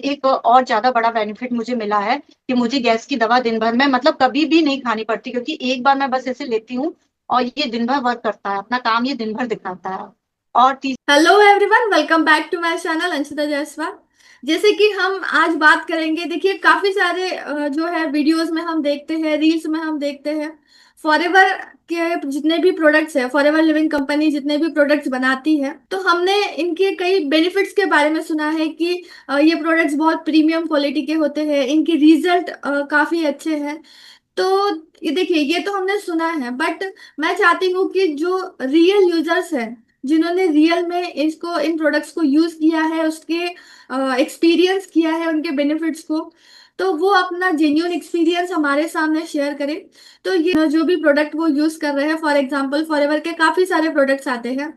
एक और ज्यादा बड़ा बेनिफिट मुझे मिला है कि मुझे गैस की दवा दिन भर में मतलब कभी भी नहीं खानी पड़ती, क्योंकि एक बार मैं बस ऐसे लेती हूँ और ये दिन भर वर्क करता है, अपना काम ये दिन भर दिखाता है। और hello everyone, welcome back to my channel Anshita Jaiswal. जैसे कि हम आज बात करेंगे, देखिए काफी सारे जो है वीडियोस में हम देखते हैं, रील्स में हम देखते हैं फॉरएवर के जितने भी प्रोडक्ट्स है, फॉरएवर लिविंग कंपनी जितने भी प्रोडक्ट्स बनाती है, तो हमने इनके कई बेनिफिट्स के बारे में सुना है कि ये प्रोडक्ट्स बहुत प्रीमियम क्वालिटी के होते हैं, इनकी रिजल्ट काफी अच्छे हैं। तो ये देखिए, ये तो हमने सुना है, बट मैं चाहती हूँ कि जो रियल यूजर्स हैं, जिन्होंने रियल में इसको इन प्रोडक्ट्स को यूज किया है, उसके एक्सपीरियंस किया है उनके बेनिफिट्स को, तो वो अपना जेन्यून एक्सपीरियंस हमारे सामने शेयर करें। तो ये जो भी प्रोडक्ट वो यूज कर रहे हैं, फॉर एग्जांपल फॉरएवर के काफी सारे प्रोडक्ट्स आते हैं,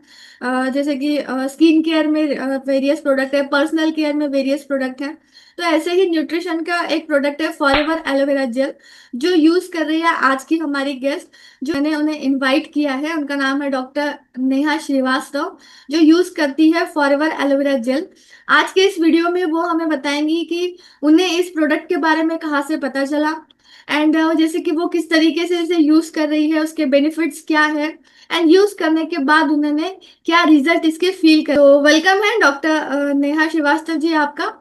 जैसे कि स्किन केयर में वेरियस प्रोडक्ट है, पर्सनल केयर में वेरियस प्रोडक्ट है। तो ऐसे ही न्यूट्रिशन का एक प्रोडक्ट है फॉरएवर एलोवेरा जेल, जो यूज कर रही है आज की हमारी गेस्ट, जो मैंने उन्हें इनवाइट किया है। उनका नाम है डॉक्टर नेहा श्रीवास्तव, जो यूज करती है फॉरएवर एलोवेरा जेल। आज के इस वीडियो में वो हमें बताएंगी कि उन्हें इस प्रोडक्ट के बारे में कहाँ से पता चला, एंड जैसे कि वो किस तरीके से इसे यूज कर रही है, उसके बेनिफिट्स क्या है, एंड यूज करने के बाद उन्होंने क्या रिजल्ट इसके फील कर। तो वेलकम है डॉक्टर नेहा श्रीवास्तव जी आपका।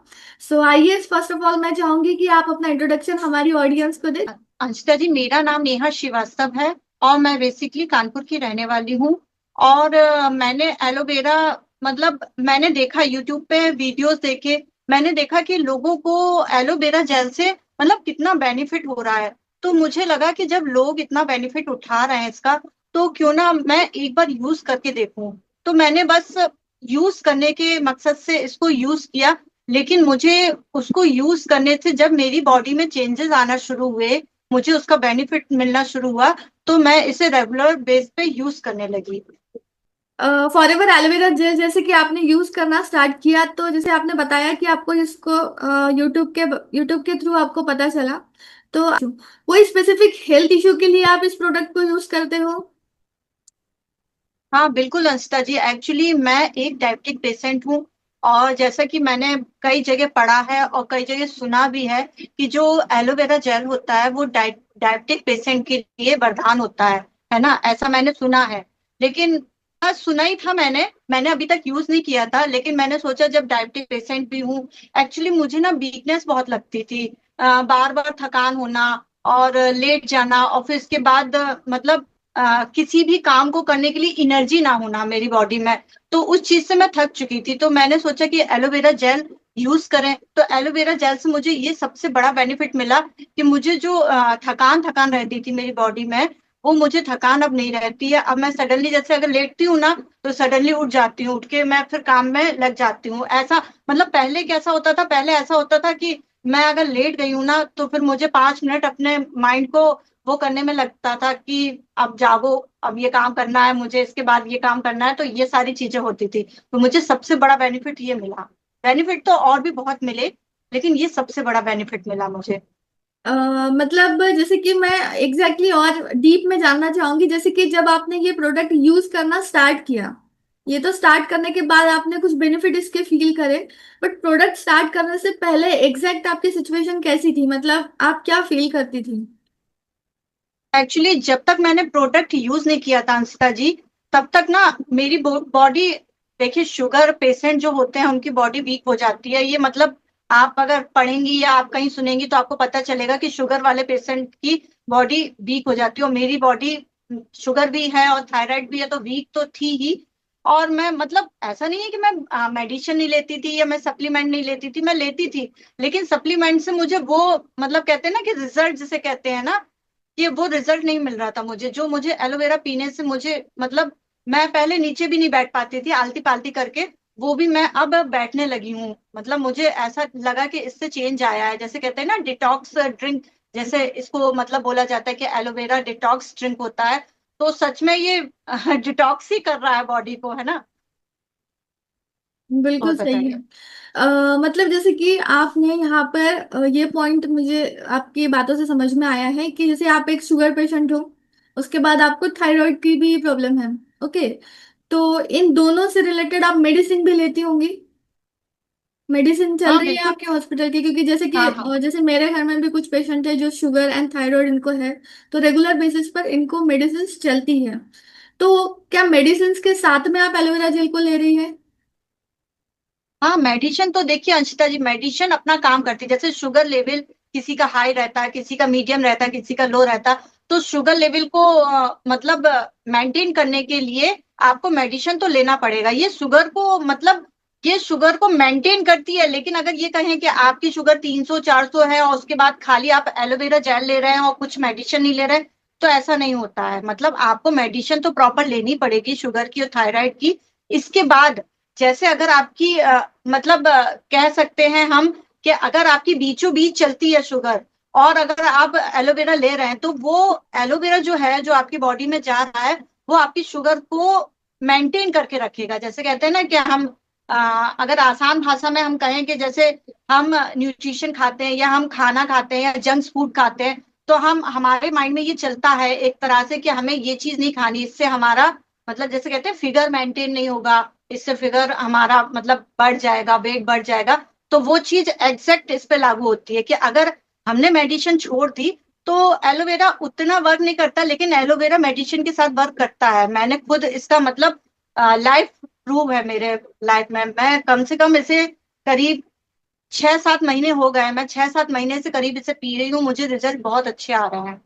सो आइए, फर्स्ट ऑफ ऑल मैं चाहूंगी कि आप अपना इंट्रोडक्शन हमारी ऑडियंस को दे। अंशिता जी, मेरा नाम नेहा श्रीवास्तव है और मैं बेसिकली कानपुर की रहने वाली हूँ। और मैंने एलोवेरा मतलब मैंने देखा यूट्यूब पे वीडियोस देखे, मैंने देखा कि लोगों को एलोवेरा जेल से मतलब कितना बेनिफिट हो रहा है। तो मुझे लगा कि जब लोग इतना बेनिफिट उठा रहे हैं इसका, तो क्यों ना मैं एक बार यूज करके देखूं। तो मैंने बस यूज करने के मकसद से इसको यूज किया। लेकिन मुझे उसको यूज करने से जब मेरी बॉडी में चेंजेस आना शुरू हुए, मुझे उसका बेनिफिट मिलना शुरू हुआ, तो मैं इसे रेगुलर बेस पे यूज करने लगी। फॉरएवर एलोवेरा जेल जैसे कि आपने यूज करना स्टार्ट किया, तो जैसे आपने बताया कि आपको इसको यूट्यूब के थ्रू आपको पता चला, तो कोई स्पेसिफिक हेल्थ इशू के लिए आप इस प्रोडक्ट को यूज करते हो? हाँ बिल्कुल अंशिता जी, एक्चुअली मैं एक डायबिटिक पेशेंट हूँ। और जैसा कि मैंने कई जगह पढ़ा है और कई जगह सुना भी है कि जो एलोवेरा जेल होता है वो डायबिटिक पेशेंट के लिए वरदान होता है ना, ऐसा मैंने सुना है। लेकिन हाँ, सुना ही था मैंने मैंने अभी तक यूज नहीं किया था। लेकिन मैंने सोचा जब डायबिटिक पेशेंट भी हूँ, एक्चुअली मुझे ना वीकनेस बहुत लगती थी, बार बार थकान होना और लेट जाना, और फिर इसके बाद मतलब किसी भी काम को करने के लिए एनर्जी ना होना मेरी बॉडी में। तो उस चीज से मैं थक चुकी थी, तो मैंने सोचा कि एलोवेरा जेल यूज करें। तो एलोवेरा जेल से मुझे ये सबसे बड़ा बेनिफिट मिला कि मुझे जो थकान थकान रहती थी मेरी बॉडी में, वो मुझे थकान अब नहीं रहती है। अब मैं सडनली जैसे अगर लेटती हूँ ना, तो सडनली उठ जाती हूँ, उठ के मैं फिर काम में लग जाती हूँ। ऐसा मतलब पहले कैसा होता था, पहले ऐसा होता था कि मैं अगर लेट गई हूँ ना, तो फिर मुझे 5 मिनट अपने माइंड को वो करने में लगता था कि अब जागो, अब ये काम करना है मुझे, इसके बाद ये काम करना है, तो ये सारी चीजें होती थी। तो मुझे सबसे बड़ा बेनिफिट ये मिला। बेनिफिट तो और भी बहुत मिले, लेकिन ये सबसे बड़ा बेनिफिट मिला मुझे। अ, मतलब जैसे कि मैं एग्जैक्टली और डीप में जानना चाहूंगी, जैसे कि जब आपने ये प्रोडक्ट यूज करना स्टार्ट किया, ये तो स्टार्ट करने के बाद आपने कुछ बेनिफिट इसके फील करे, बट प्रोडक्ट स्टार्ट करने से पहले एग्जैक्ट आपकी सिचुएशन कैसी थी, मतलब आप क्या फील करती थी? एक्चुअली जब तक मैंने प्रोडक्ट यूज नहीं किया था अंशिता जी, तब तक ना मेरी बॉडी, देखिए शुगर पेशेंट जो होते हैं उनकी बॉडी वीक हो जाती है। ये मतलब आप अगर पढ़ेंगी या आप कहीं सुनेंगी तो आपको पता चलेगा कि शुगर वाले पेशेंट की बॉडी वीक हो जाती है। और मेरी बॉडी शुगर भी है और थायराइड भी है, तो वीक तो थी ही। और मैं मतलब ऐसा नहीं है कि मैं मेडिसिन नहीं लेती थी या मैं सप्लीमेंट नहीं लेती थी, मैं लेती थी। लेकिन सप्लीमेंट से मुझे वो मतलब कहते हैं ना कि रिजल्ट जिसे कहते हैं ना, ये वो रिजल्ट नहीं मिल रहा था मुझे, जो मुझे एलोवेरा पीने से मुझे मतलब मैं पहले नीचे भी नहीं बैठ पाती थी आलती पालती करके, वो भी मैं अब बैठने लगी हूँ। मतलब मुझे ऐसा लगा कि इससे चेंज आया है, जैसे कहते हैं ना डिटॉक्स ड्रिंक, जैसे इसको मतलब बोला जाता है कि एलोवेरा डिटॉक्स ड्रिंक होता है। तो सच में ये डिटॉक्स ही कर रहा है बॉडी को, है ना। और बिल्कुल सही है। बताइए। मतलब जैसे कि आपने यहाँ पर ये पॉइंट मुझे आपकी बातों से समझ में आया है कि जैसे आप एक शुगर पेशेंट हो, उसके बाद आपको थायराइड की भी प्रॉब्लम है। ओके, तो इन दोनों से रिलेटेड आप मेडिसिन भी लेती होंगी? मेडिसिन चल हाँ रही है बिल्कुल। आपके हॉस्पिटल की? क्योंकि जैसे कि हाँ हाँ। जैसे मेरे घर में भी कुछ पेशेंट है जो शुगर एंड थायराइड इनको है, तो रेगुलर बेसिस पर इनको मेडिसिन चलती है। तो क्या मेडिसिन के साथ में आप एलोवेरा जेल को ले रही है? हाँ मेडिसिन तो देखिए अंशिता जी, मेडिसिन अपना काम करती है। जैसे शुगर लेवल किसी का हाई रहता है, किसी का मीडियम रहता है, किसी का लो रहता है। तो शुगर लेवल को मतलब मेंटेन करने के लिए आपको मेडिसिन तो लेना पड़ेगा। ये शुगर को मतलब ये शुगर को मेंटेन करती है। लेकिन अगर ये कहें कि आपकी शुगर 300 400 है और उसके बाद खाली आप एलोवेरा जेल ले रहे हैं और कुछ मेडिसिन नहीं ले रहे हैं, तो ऐसा नहीं होता है। मतलब आपको मेडिसिन तो प्रॉपर लेनी पड़ेगी शुगर की और थायराइड की। इसके बाद जैसे अगर आपकी मतलब कह सकते हैं हम कि अगर आपकी बीचों बीच चलती है शुगर, और अगर आप एलोवेरा ले रहे हैं, तो वो एलोवेरा जो है जो आपकी बॉडी में जा रहा है, वो आपकी शुगर को मेंटेन करके रखेगा। जैसे कहते हैं ना कि हम अगर आसान भाषा में हम कहें कि जैसे हम न्यूट्रिशन खाते हैं या हम खाना खाते हैं या जंक फूड खाते हैं, तो हम हमारे माइंड में ये चलता है एक तरह से कि हमें ये चीज नहीं खानी, इससे हमारा मतलब जैसे कहते हैं फिगर मेंटेन नहीं होगा, इससे फिगर हमारा मतलब बढ़ जाएगा, वेट बढ़ जाएगा। तो वो चीज एग्जैक्ट इस पे लागू होती है कि अगर हमने मेडिसिन छोड़ दी तो एलोवेरा उतना वर्क नहीं करता, लेकिन एलोवेरा मेडिसिन के साथ वर्क करता है। मैंने खुद इसका मतलब लाइफ प्रूव है मेरे लाइफ में। मैं कम से कम इसे करीब 6 7 महीने हो गए, मैं 6 7 महीने से करीब इसे पी रही हूँ। मुझे रिजल्ट बहुत अच्छे आ रहे हैं।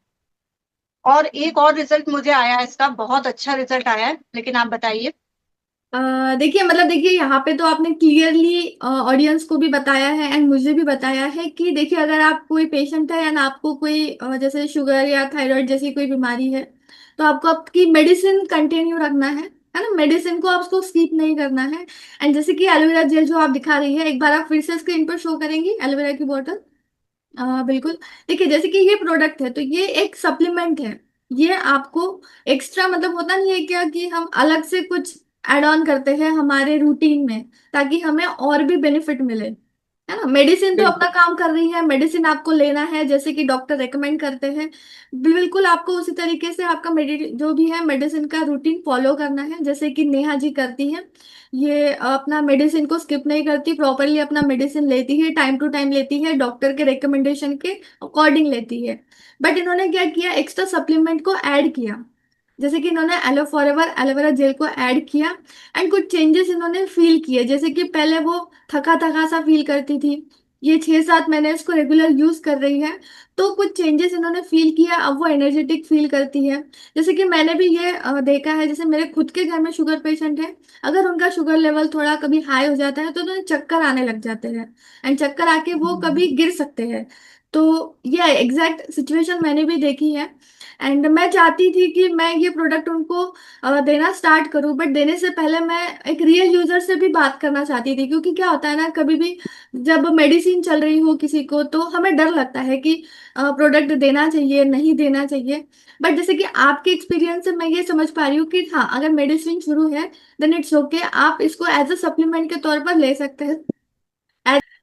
और एक और रिजल्ट मुझे आया है, इसका बहुत अच्छा रिजल्ट आया है, लेकिन आप बताइए। देखिए मतलब देखिए यहाँ पे तो आपने क्लियरली ऑडियंस को भी बताया है एंड मुझे भी बताया है कि देखिए अगर आप कोई पेशेंट है एंड आपको कोई जैसे शुगर या थायराइड जैसी कोई बीमारी है, तो आपको आपकी मेडिसिन कंटिन्यू रखना है ना। मेडिसिन को आपको स्किप नहीं करना है। एंड जैसे कि एलोवेरा जेल जो आप दिखा रही है, एक बार आप फिर से स्क्रीन पर शो करेंगी एलोवेरा की बॉटल? बिल्कुल। देखिए जैसे कि ये प्रोडक्ट है तो ये एक सप्लीमेंट है। ये आपको एक्स्ट्रा मतलब होता नहीं है क्या कि हम अलग से कुछ ऐड ऑन करते हैं हमारे रूटीन में ताकि हमें और भी बेनिफिट मिले, है ना। मेडिसिन तो अपना बिल्कुल। काम कर रही है, मेडिसिन आपको लेना है जैसे कि डॉक्टर रेकमेंड करते हैं। बिल्कुल आपको उसी तरीके से आपका जो भी है मेडिसिन का रूटीन फॉलो करना है जैसे कि नेहा जी करती है। ये अपना मेडिसिन को स्किप नहीं करती, प्रॉपरली अपना मेडिसिन लेती है, टाइम टू टाइम लेती है, डॉक्टर के रिकमेंडेशन के अकॉर्डिंग लेती है। बट इन्होंने क्या किया, एक्स्ट्रा सप्लीमेंट को ऐड किया। जैसे कि इन्होंने एलो फॉरएवर एलोवेरा जेल को ऐड किया एंड कुछ चेंजेस इन्होंने फील किए। जैसे कि पहले वो थका थका सा फील करती थी, ये 6 7 महीने इसको रेगुलर यूज कर रही है, तो कुछ चेंजेस इन्होंने फील किया, अब वो एनर्जेटिक फील करती है। जैसे कि मैंने भी ये देखा है, जैसे मेरे खुद के घर में शुगर पेशेंट है, अगर उनका शुगर लेवल थोड़ा कभी हाई हो जाता है तो उन्हें चक्कर आने लग जाते हैं एंड चक्कर आके वो कभी गिर सकते हैं। तो ये एग्जैक्ट सिचुएशन मैंने भी देखी है एंड मैं चाहती थी कि मैं ये प्रोडक्ट उनको देना स्टार्ट करूं, बट देने से पहले मैं एक रियल यूजर से भी बात करना चाहती थी। क्योंकि क्या होता है ना, कभी भी जब मेडिसिन चल रही हो किसी को तो हमें डर लगता है कि प्रोडक्ट देना चाहिए नहीं देना चाहिए। बट जैसे कि आपके एक्सपीरियंस से मैं ये समझ पा रही हूँ कि हाँ, अगर मेडिसिन शुरू है देन इट्स ओके, आप इसको एज अ सप्लीमेंट के तौर पर ले सकते हैं।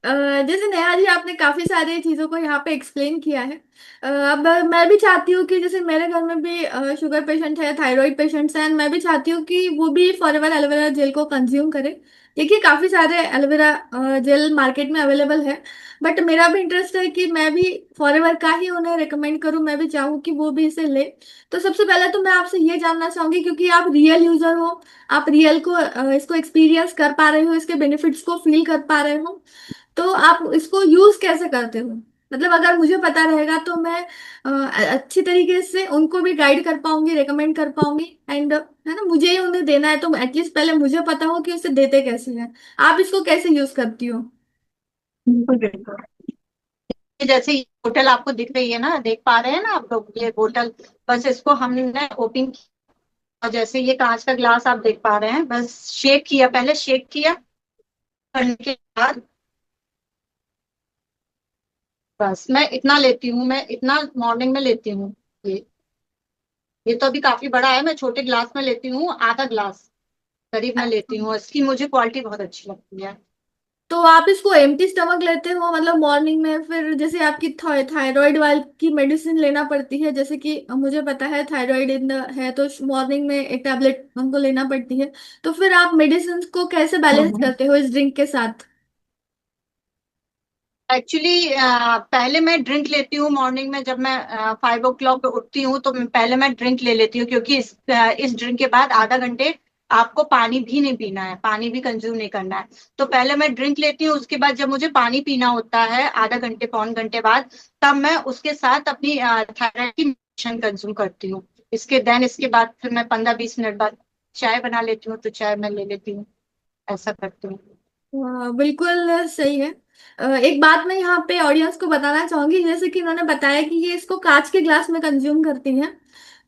जैसे नेहा जी आपने काफी सारी चीजों को यहाँ पे एक्सप्लेन किया है। अब मैं भी चाहती हूँ कि जैसे मेरे घर में भी शुगर पेशेंट है, थायराइड पेशेंट्स हैं, मैं भी चाहती हूँ कि वो भी फॉरएवर एलोवेरा जेल को कंज्यूम करें। देखिए काफी सारे एलोवेरा जेल मार्केट में अवेलेबल है, बट मेरा भी इंटरेस्ट है कि मैं भी फॉरएवर का ही उन्हें रिकमेंड करूँ, मैं भी चाहूँ कि वो भी इसे ले। तो सबसे पहले तो मैं आपसे ये जानना चाहूंगी, क्योंकि आप रियल यूजर हो, आप रियल को इसको एक्सपीरियंस कर पा रहे हो, इसके बेनिफिट्स को फील कर पा रहे हो, तो आप इसको यूज कैसे करते हो? मतलब अगर मुझे पता रहेगा तो मैं अच्छी तरीके से उनको भी गाइड कर पाऊंगी, रेकमेंड कर पाऊंगी एंड है ना, मुझे ही उन्हें देना है तो एटलीस्ट पहले मुझे पता हो कि उसे देते कैसे हैं। आप इसको कैसे यूज करती हो? बिल्कुल बिल्कुल। ये जैसे ये बोतल आपको दिख रही है ना, देख पा रहे हैं ना आप लोग ये बोतल, बस इसको हमने ओपन किया। और जैसे ये कांच का ग्लास आप देख पा रहे हैं, बस शेक किया, पहले शेक किया करने के बाद बस मैं इतना लेती हूँ, मैं इतना मॉर्निंग में लेती हूँ। ये ये तो अभी काफी बड़ा है, मैं छोटे ग्लास में लेती हूँ, आधा ग्लास करीब मैं लेती हूँ। इसकी मुझे क्वालिटी बहुत अच्छी लगती है। तो आप इसको एम्प्टी स्टमक लेते हो मतलब मॉर्निंग में? फिर जैसे आपकी थायराइड वाल की मेडिसिन लेना पड़ती है, जैसे कि मुझे पता है थायराइड इन है तो मॉर्निंग में एक टैबलेट उनको लेना पड़ती है, तो फिर आप मेडिसिन को कैसे बैलेंस हम्म। करते हो इस ड्रिंक के साथ? एक्चुअली पहले मैं ड्रिंक लेती हूँ मॉर्निंग में, जब मैं 5 o'clock पे उठती हूँ तो पहले मैं ड्रिंक ले लेती हूँ, क्योंकि इस ड्रिंक के बाद आधा घंटे आपको पानी भी नहीं पीना है, पानी भी कंज्यूम नहीं करना है। तो पहले मैं ड्रिंक लेती हूँ, उसके बाद जब मुझे पानी पीना होता है आधा घंटे पौन घंटे बाद, तब मैं उसके साथ अपनी थायराइड की मेडिसिन कंज्यूम करती हूँ। इसके बाद फिर मैं 15-20 मिनट बाद चाय बना लेती हूँ, तो चाय मैं ले लेती हूँ, ऐसा करती हूँ। बिल्कुल सही है। एक बात मैं यहाँ पे ऑडियंस को बताना चाहूंगी, जैसे कि इन्होंने बताया कि ये इसको कांच के ग्लास में कंज्यूम करती हैं।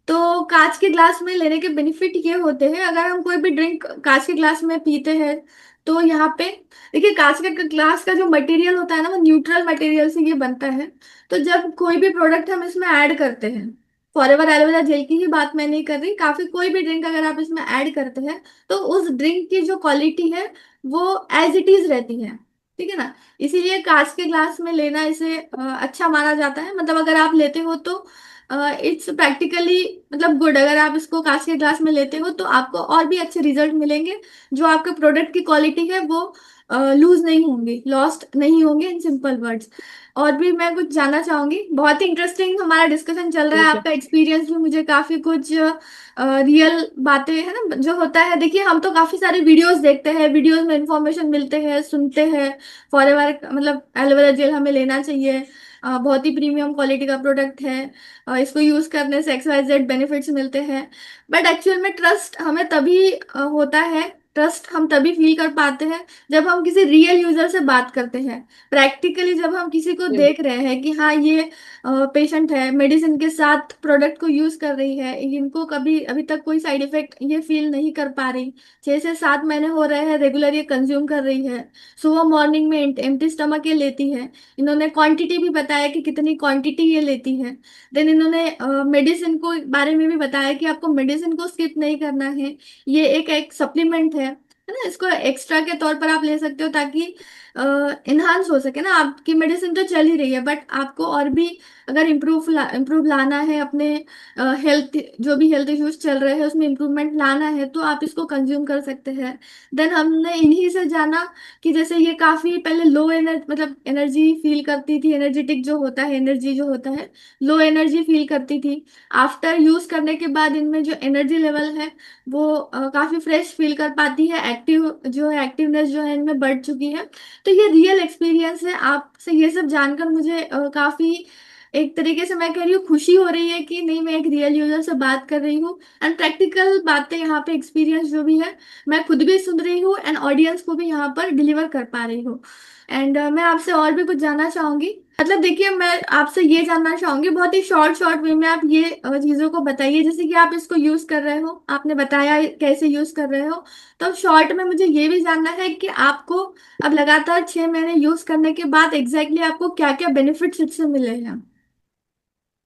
तो कांच के ग्लास में लेने के बेनिफिट ये होते हैं, अगर हम कोई भी ड्रिंक कांच के ग्लास में पीते हैं तो यहाँ पे देखिए, कांच के ग्लास का जो मटेरियल होता है ना, वो न्यूट्रल मटेरियल से ये बनता है। तो जब कोई भी प्रोडक्ट हम इसमें ऐड करते हैं, फॉरएवर एलोवेरा जेल की ही बात मैं नहीं कर रही, काफी कोई भी ड्रिंक अगर आप इसमें ऐड करते हैं तो उस ड्रिंक की जो क्वालिटी है वो एज इट इज रहती है। ठीक है ना। इसीलिए कांच के ग्लास में लेना इसे अच्छा माना जाता है। मतलब अगर आप लेते हो तो इट्स प्रैक्टिकली मतलब गुड। अगर आप इसको कांच के ग्लास में लेते हो तो आपको और भी अच्छे रिजल्ट मिलेंगे। जो आपके प्रोडक्ट की क्वालिटी है वो लूज नहीं होंगी, लॉस्ट नहीं होंगे, इन सिंपल वर्ड्स। और भी मैं कुछ जानना चाहूंगी, बहुत ही इंटरेस्टिंग हमारा डिस्कशन चल रहा है, ठीक है। आपका एक्सपीरियंस भी मुझे काफी कुछ रियल बातें है ना जो होता है। देखिए हम तो काफी सारे वीडियोस देखते हैं, वीडियोस में इंफॉर्मेशन मिलते हैं, सुनते हैं फॉरएवर मतलब एलोवेरा जेल हमें लेना चाहिए, बहुत ही प्रीमियम क्वालिटी का प्रोडक्ट है, इसको यूज करने से XYZ बेनिफिट्स मिलते हैं। बट एक्चुअल में ट्रस्ट हमें तभी होता है, ट्रस्ट हम तभी फील कर पाते हैं जब हम किसी रियल यूजर से बात करते हैं। प्रैक्टिकली जब हम किसी को देख रहे हैं कि हाँ ये पेशेंट है, मेडिसिन के साथ प्रोडक्ट को यूज कर रही है, इनको कभी अभी तक कोई साइड इफेक्ट ये फील नहीं कर पा रही, 6 से 7 महीने हो रहे हैं रेगुलर ये कंज्यूम कर रही है, सुबह मॉर्निंग में एम्प्टी स्टमक ये लेती है। इन्होंने क्वांटिटी भी बताया कि कितनी क्वांटिटी ये लेती है। देन इन्होंने मेडिसिन को बारे में भी बताया कि आपको मेडिसिन को स्किप नहीं करना है, ये एक सप्लीमेंट है ना, इसको एक्स्ट्रा के तौर पर आप ले सकते हो ताकि इन्हांस हो सके ना। आपकी मेडिसिन तो चल ही रही है बट आपको और भी अगर इम्प्रूव लाना है अपने हेल्थ, जो भी हेल्थ इश्यूज चल रहे हैं उसमें इम्प्रूवमेंट लाना है तो आप इसको कंज्यूम कर सकते हैं। देन हमने इन्हीं से जाना कि जैसे ये काफी पहले लो एनर्जी मतलब एनर्जी फील करती थी, एनर्जेटिक जो होता है, एनर्जी जो होता है, लो एनर्जी फील करती थी। आफ्टर यूज करने के बाद इनमें जो एनर्जी लेवल है वो काफी फ्रेश फील कर पाती है, एक्टिव जो है एक्टिवनेस जो है इनमें बढ़ चुकी है। तो ये रियल एक्सपीरियंस है। आपसे ये सब जानकर मुझे काफी एक तरीके से मैं कह रही हूँ खुशी हो रही है कि नहीं, मैं एक रियल यूजर से बात कर रही हूँ एंड प्रैक्टिकल बातें यहाँ पे एक्सपीरियंस जो भी है मैं खुद भी सुन रही हूँ एंड ऑडियंस को भी यहाँ पर डिलीवर कर पा रही हूँ। एंड मैं आपसे और भी कुछ जानना चाहूंगी। मतलब देखिए मैं आपसे ये जानना चाहूंगी, बहुत ही शॉर्ट शॉर्ट वे में आप ये चीजों को बताइए, जैसे कि आप इसको यूज कर रहे हो, आपने बताया कैसे यूज कर रहे हो। तो अब शॉर्ट में मुझे ये भी जानना है कि आपको अब लगातार 6 महीने यूज करने के बाद एग्जैक्टली आपको क्या क्या बेनिफिट्स इससे मिले हैं।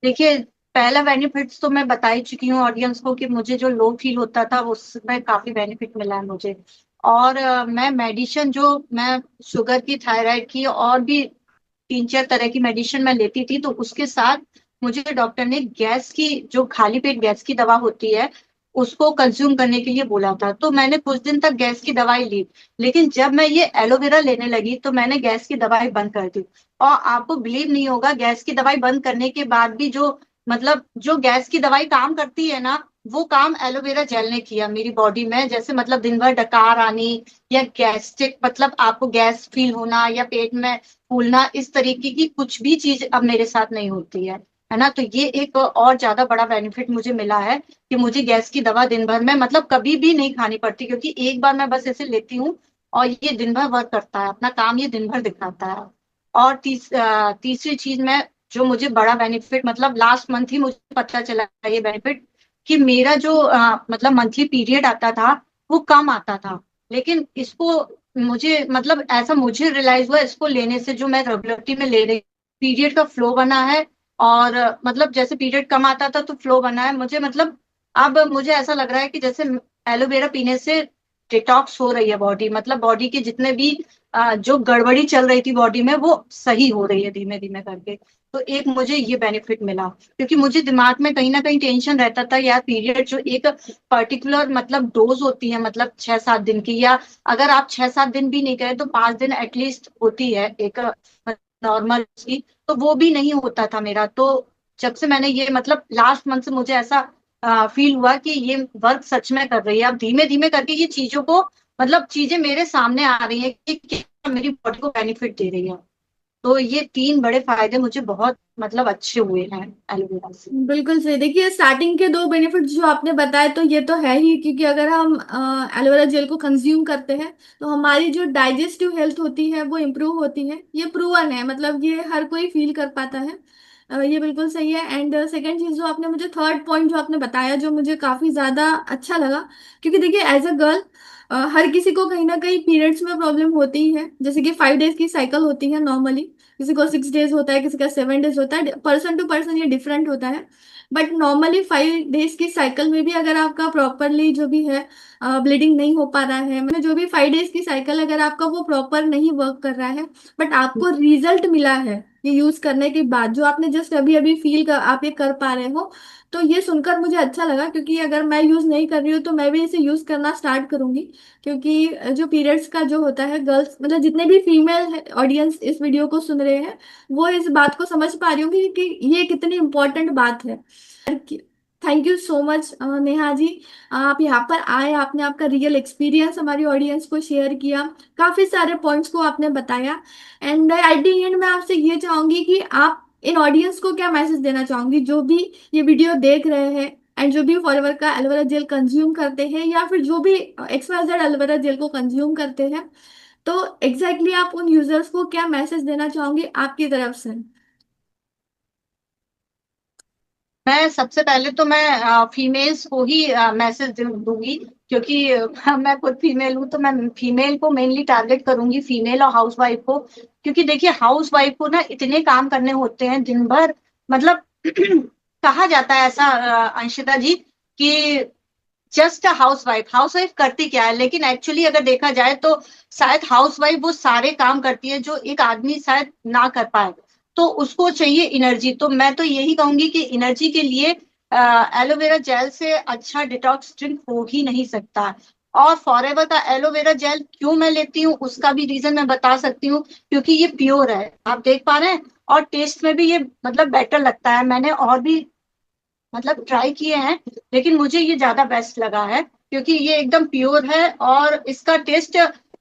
देखिए, पहला बेनिफिट्स तो मैं बता ही चुकी हूँ ऑडियंस को कि मुझे जो लो फील होता था उसमें काफी बेनिफिट मिला है मुझे। और मैं मेडिसिन जो मैं शुगर की, थायराइड की और भी 3-4 तरह की मेडिसिन मैं लेती थी, तो उसके साथ मुझे डॉक्टर ने गैस की, जो खाली पेट गैस की दवा होती है, उसको कंज्यूम करने के लिए बोला था। तो मैंने कुछ दिन तक गैस की दवाई ली, लेकिन जब मैं ये एलोवेरा लेने लगी तो मैंने गैस की दवाई बंद कर दी। और आपको बिलीव नहीं होगा, गैस की दवाई बंद करने के बाद भी जो मतलब जो गैस की दवाई काम करती है ना, वो काम एलोवेरा जेल ने किया मेरी बॉडी में। जैसे मतलब दिन भर डकार आनी या गैस्ट्रिक मतलब आपको गैस फील होना या पेट में फूलना, इस तरीके की कुछ भी चीज अब मेरे साथ नहीं होती है ना। तो ये एक और ज्यादा बड़ा बेनिफिट मुझे मिला है कि मुझे गैस की दवा दिन भर में मतलब कभी भी नहीं खानी पड़ती, क्योंकि एक बार मैं बस ऐसे लेती हूँ और ये दिन भर वर्क करता है, अपना काम ये दिन भर दिखाता है। और तीसरी चीज में जो मुझे बड़ा बेनिफिट मतलब लास्ट मंथ ही मुझे पता चला ये बेनिफिट, कि मेरा जो मतलब मंथली पीरियड आता था वो कम आता था। लेकिन इसको मुझे मतलब ऐसा मुझे रियलाइज हुआ इसको लेने से, जो मैं रेगुलरिटी में ले रही, पीरियड का फ्लो बना है। और मतलब जैसे पीरियड कम आता था तो फ्लो बना है मुझे, मतलब अब मुझे ऐसा लग रहा है कि जैसे एलोवेरा पीने से डिटॉक्स हो रही है बॉडी, मतलब बॉडी के जितने भी जो गड़बड़ी चल रही थी बॉडी में वो सही हो रही है धीमे धीमे करके। तो एक मुझे ये बेनिफिट मिला, क्योंकि मुझे दिमाग में कहीं ना कहीं टेंशन रहता था यार, पीरियड जो एक पर्टिकुलर मतलब डोज होती है, मतलब 6-7 दिन की, या अगर आप 6-7 दिन भी नहीं गए तो 5 दिन एटलीस्ट होती है एक नॉर्मल की, तो वो भी नहीं होता था मेरा। तो जब से मैंने ये मतलब लास्ट मंथ से मुझे ऐसा फील हुआ कि ये वर्क सच में कर रही है। अब धीमे धीमे करके ये चीजों को मतलब चीजें मेरे सामने आ रही है कि क्या मेरी बॉडी को बेनिफिट दे रही है। तो ये तीन बड़े फायदे मुझे बहुत मतलब अच्छे हुए हैं एलोवेरा से। बिल्कुल सही। देखिए स्टार्टिंग के दो बेनिफिट्स जो आपने बताए तो ये तो है ही, क्योंकि अगर हम एलोवेरा जेल को कंज्यूम करते हैं तो हमारी जो डाइजेस्टिव हेल्थ होती है वो इम्प्रूव होती है। ये प्रूवन है, मतलब ये हर कोई फील कर पाता है। ये बिल्कुल सही है। एंड सेकंड चीज जो आपने मुझे, थर्ड पॉइंट जो आपने बताया जो मुझे काफी ज्यादा अच्छा लगा, क्योंकि देखिए एज अ गर्ल हर किसी को कहीं ना कहीं पीरियड्स में प्रॉब्लम होती ही है। जैसे कि 5 डेज की साइकिल होती है नॉर्मली, किसी को 6 डेज होता है, किसी का 7 डेज होता है, पर्सन टू पर्सन ये डिफरेंट होता है। बट नॉर्मली 5 डेज की साइकिल में भी अगर आपका प्रॉपरली जो भी है ब्लीडिंग नहीं हो पा रहा है, मतलब जो भी 5 डेज की साइकिल अगर आपका वो प्रॉपर नहीं वर्क कर रहा है, बट आपको रिजल्ट मिला है ये यूज करने के बाद, जो आपने जस्ट अभी अभी फील कर आप ये कर पा रहे हो, तो ये सुनकर मुझे अच्छा लगा। क्योंकि अगर मैं यूज नहीं कर रही हूँ तो मैं भी इसे यूज करना स्टार्ट करूंगी। क्योंकि जो पीरियड्स का जो होता है, गर्ल्स मतलब जितने भी फीमेल ऑडियंस इस वीडियो को सुन रहे हैं वो इस बात को समझ पा रही होंगी कि ये कितनी इम्पोर्टेंट बात है। Thank you so much Neha ji, आप यहाँ पर आए, आपने आपका रियल एक्सपीरियंस हमारी ऑडियंस को शेयर किया, काफी सारे पॉइंट्स को आपने बताया। एंड एट द एंड मैं आपसे ये चाहूंगी कि आप इन ऑडियंस को क्या मैसेज देना चाहूंगी जो भी ये वीडियो देख रहे हैं एंड जो भी फॉरएवर का एलोवेरा जेल कंज्यूम करते हैं, या फिर जो भी एक्सवाइजेड एलोवेरा जेल को कंज्यूम करते हैं, तो एग्जैक्टली आप उन यूजर्स को क्या मैसेज देना चाहोगे आपकी तरफ से? मैं सबसे पहले तो मैं फीमेल्स को ही मैसेज दूंगी, क्योंकि मैं खुद फीमेल हूँ। तो मैं फीमेल को मेनली टारगेट करूंगी, फीमेल और हाउस वाइफ को। क्योंकि देखिए हाउस वाइफ को ना इतने काम करने होते हैं दिन भर, मतलब कहा जाता है ऐसा अंशिता जी कि जस्ट अ हाउस वाइफ करती क्या है, लेकिन एक्चुअली अगर देखा जाए तो शायद हाउस वाइफ वो सारे काम करती है जो एक आदमी शायद ना कर पाए। तो उसको चाहिए एनर्जी। तो मैं तो यही कहूंगी कि एनर्जी के लिए एलोवेरा जेल से अच्छा डिटॉक्स ड्रिंक हो ही नहीं सकता। और फॉरएवर का एलोवेरा जेल क्यों मैं लेती हूँ उसका भी रीजन मैं बता सकती हूँ, क्योंकि ये प्योर है, आप देख पा रहे हैं। और टेस्ट में भी ये मतलब बेटर लगता है। मैंने और भी मतलब ट्राई किए हैं, लेकिन मुझे ये ज्यादा बेस्ट लगा है, क्योंकि ये एकदम प्योर है और इसका टेस्ट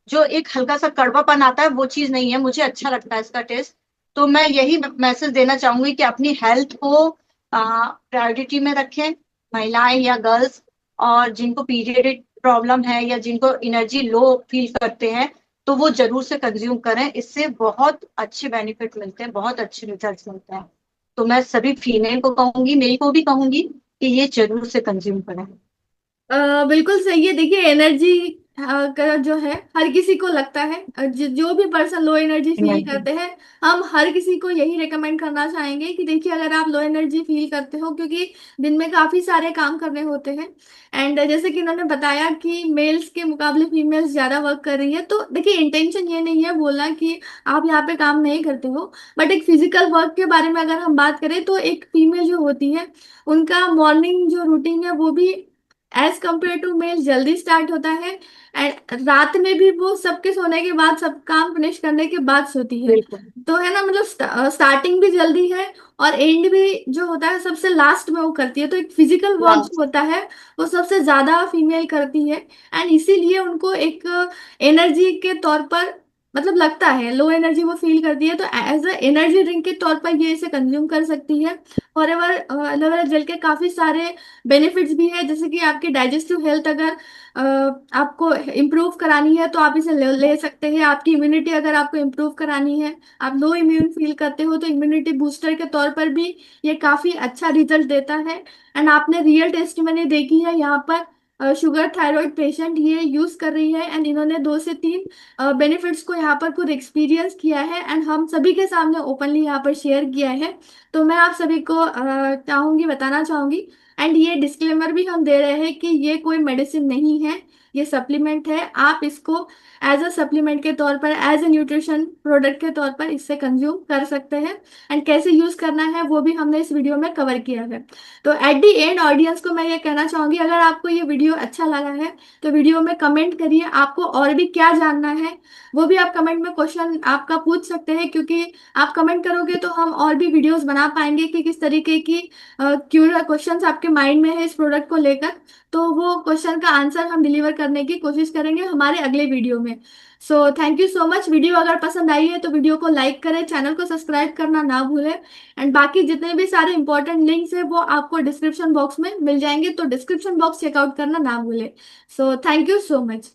जो एक हल्का सा कड़वापन आता है वो चीज नहीं है, मुझे अच्छा लगता है इसका टेस्ट। तो मैं यही मैसेज देना चाहूंगी कि अपनी हेल्थ को प्रायोरिटी में रखें, महिलाएं या गर्ल्स। और जिनको पीरियड प्रॉब्लम है या जिनको एनर्जी लो फील करते हैं, तो वो जरूर से कंज्यूम करें। इससे बहुत अच्छे बेनिफिट मिलते हैं, बहुत अच्छे रिजल्ट मिलते हैं। तो मैं सभी फीमेल को कहूंगी, मेल को भी कहूंगी कि ये जरूर से कंज्यूम करें। बिल्कुल सही है। देखिए एनर्जी का जो है हर किसी को लगता है, जो भी person low energy feel energy. करते हैं, हम हर किसी को यही रेकमेंड करना चाहेंगे कि देखिए अगर आप लो एनर्जी फील करते हो, क्योंकि दिन में काफी सारे काम करने होते हैं, एंड जैसे कि उन्होंने बताया कि मेल्स के मुकाबले फीमेल्स ज्यादा वर्क कर रही है, तो देखिए इंटेंशन ये नहीं है बोलना कि आप यहाँ पे काम नहीं करते हो, बट एक फिजिकल वर्क के बारे में अगर हम बात करें तो एक फीमेल जो होती है उनका मॉर्निंग जो रूटीन है वो भी एज कम्पेयर टू मेल जल्दी स्टार्ट होता है, एंड रात में भी वो सबके सोने के बाद सब काम फिनिश करने के बाद सोती है। बिल्कुल। तो है ना, मतलब स्टार्टिंग भी जल्दी है और एंड भी जो होता है सबसे लास्ट में वो करती है। तो एक फिजिकल वर्क जो लास्ट। होता है वो सबसे ज्यादा फीमेल करती है, एंड इसीलिए उनको एक एनर्जी के तौर पर मतलब लगता है, लो एनर्जी वो फील करती है, तो एज अ एनर्जी ड्रिंक के तौर पर ये इसे कंज्यूम कर सकती है। और एलोवेरा जेल के काफी सारे बेनिफिट्स भी है, जैसे कि आपकी डाइजेस्टिव हेल्थ अगर अ, आपको इम्प्रूव करानी है तो आप इसे ले सकते हैं। आपकी इम्यूनिटी अगर आपको इम्प्रूव करानी है, आप लो इम्यून फील करते हो, तो इम्यूनिटी बूस्टर के तौर पर भी ये काफी अच्छा रिजल्ट देता है। एंड आपने रियल टेस्ट मैंने देखी है यहाँ पर, शुगर थायराइड पेशेंट ये यूज कर रही है, एंड इन्होंने 2 से 3 बेनिफिट्स को यहाँ पर खुद एक्सपीरियंस किया है एंड हम सभी के सामने ओपनली यहाँ पर शेयर किया है। तो मैं आप सभी को चाहूंगी, बताना चाहूंगी, एंड ये डिस्क्लेमर भी हम दे रहे हैं कि ये कोई मेडिसिन नहीं है, ये सप्लीमेंट है, आप इसको एज अ सप्लीमेंट के तौर पर, एज ए न्यूट्रिशन प्रोडक्ट के तौर पर इससे कंज्यूम कर सकते हैं। एंड कैसे यूज करना है वो भी हमने इस वीडियो में कवर किया है। तो एट दी एंड ऑडियंस को मैं ये कहना चाहूंगी, अगर आपको ये वीडियो अच्छा लगा है तो वीडियो में कमेंट करिए, आपको और भी क्या जानना है वो भी आप कमेंट में क्वेश्चन आपका पूछ सकते हैं, क्योंकि आप कमेंट करोगे तो हम और भी वीडियोस बना पाएंगे कि किस तरीके की क्वेश्चंस आपके माइंड में है इस प्रोडक्ट को लेकर। तो वो क्वेश्चन का आंसर हम डिलीवर करने की कोशिश करेंगे हमारे अगले वीडियो में। So thank you so much. Video अगर पसंद आई है तो वीडियो को लाइक करें, चैनल को सब्सक्राइब करना ना भूलें। एंड बाकी जितने भी सारे इंपॉर्टेंट लिंक्स है वो आपको डिस्क्रिप्शन बॉक्स में मिल जाएंगे, तो डिस्क्रिप्शन बॉक्स चेकआउट करना ना भूलें। So thank you so much.